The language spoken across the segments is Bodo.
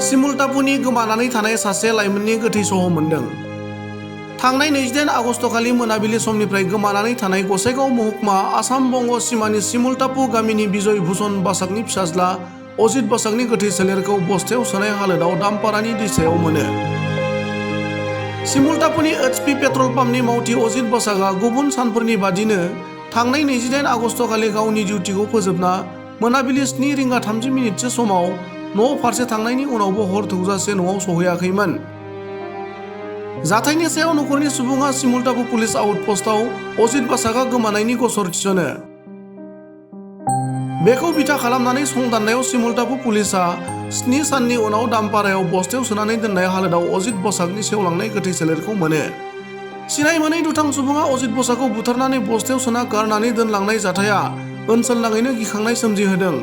सिमुलटापुनि गोमानानै थानाय सासे लाइमोननि गोथै सह मोनदों। थांनाय 28 आगस्तखालि मोनाबिलि समनिफ्राय गोमानानै थानाय गसाइगाव महकुमा आसाम बंग सिमानि सिमुलटापु गामिनि बिजय भूषण बासाकनि फिसाज्ला अजित बासाकनि गोथै सोलेरखौ बस्थायाव सोनाय हालोदाव दामपारानि दैसायाव मोनो। सिमुलटापुनि HP पेट्रल पाम्पनि मावथि अजित बासाकआ गुबुन सानफोरनि बादिनो थांनाय 28 आगस्तखालि गावनि डिउटिखौ फोजोबना मोनाबिलि 7:30 समाव न' फारसे थांनायनि उनावबो हर थौजासे न'आव सहैयाखैमोन। जाथायनि सायाव नखरनि सुबुङा सिमुलटापु पुलिस आउटपस्टआव अजित बासाकआ गोमानायनि गसर थिसनो। बेखौ बिथा खालामनानै संदाननायाव सिमुलटापु पुलिसआ 7 साननि उनाव दामपारायाव बस्थायाव सोनानै दोननाय हालोदाव अजित बासाकनि सेवलांनाय गोथै सोलेरखौ मोनो। सिनाय मोनै दुथां सुबुङा अजित बासाकखौ बुथारनानै बस्थायाव सोना गारनानै दोनलांनाय जाथाया ओनसोलनाङैनो गिखांनाय सोमजिहोदों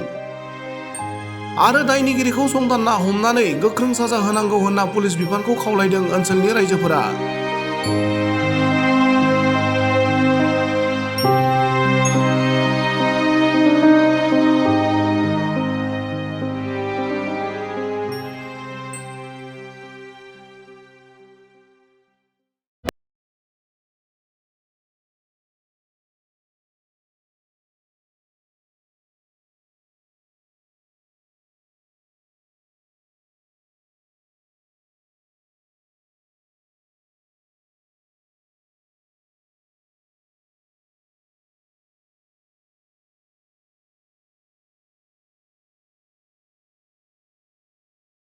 आरो दायनिगिरिखौ संदानना हमनानै गोख्रों साजा होनांगौ होनना पुलिस बिफानखौ खावलायदों ओनसोलनि रायजोफोरा।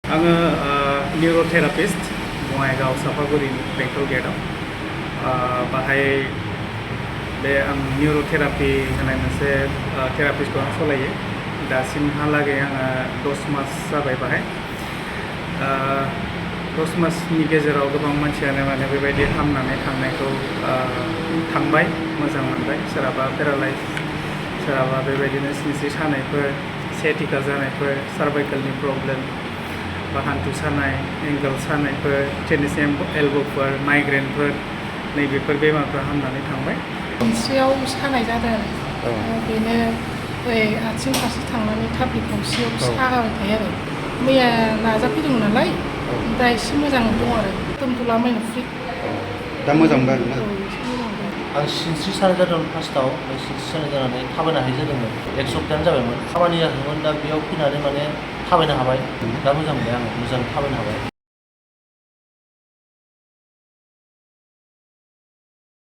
आङो निउर'थेरापिस्ट बङाइगाव सापागुरि बेंटल गेटआव बाहाय बे आं निउर'थेरापि होनाय मोनसे थेरापिस्टखौ आं सालायो। दासिमहालागै आङो 10 मास जाबाय बाहाय। 10 मासनि गेजेराव गोबां मानसियानो माने बेबायदि हामनानै थांनायखौ थांबाय, मोजां मोनबाय। सोरहाबा पेरालाइज, सोरहाबा बेबायदिनो सिनस्रि सानायफोर, सियाटिका जानायफोर, सार्भाइकेलनि प्रब्लेम बा हान्थु सानाय, एंगल सानायफोर, टेनिस एल्ब'फोर, माइग्रेनफोर, नैबेफोर बेमारफ्रा हामनानै थांबाय। सिनस्रियाव सानाय जादों आरो बेनो आथिं फारसे थांनानै थाफ्लि खावसेयाव सागाबाय थायो आरो। मैया नाजाफैदोंमोन नालाय, दा एसे मोजां दं आरो दोनथ'ला माइनो फ्रि। दा मोजां मोनबाय आरोना? आं सिनस्रि सानाय जादोंमोन फार्स्टआव, सिनस्रि सानाय जानानै थाबायनो हायि जादोंमोन। 1 सप्तायानो जाबायमोन। खामानि जादोंमोन, दा बेयाव फैनानै माने थाबायनो हाबाय। दा मोजां मोनबाय आङो, मोजां थाबायनो हाबाय।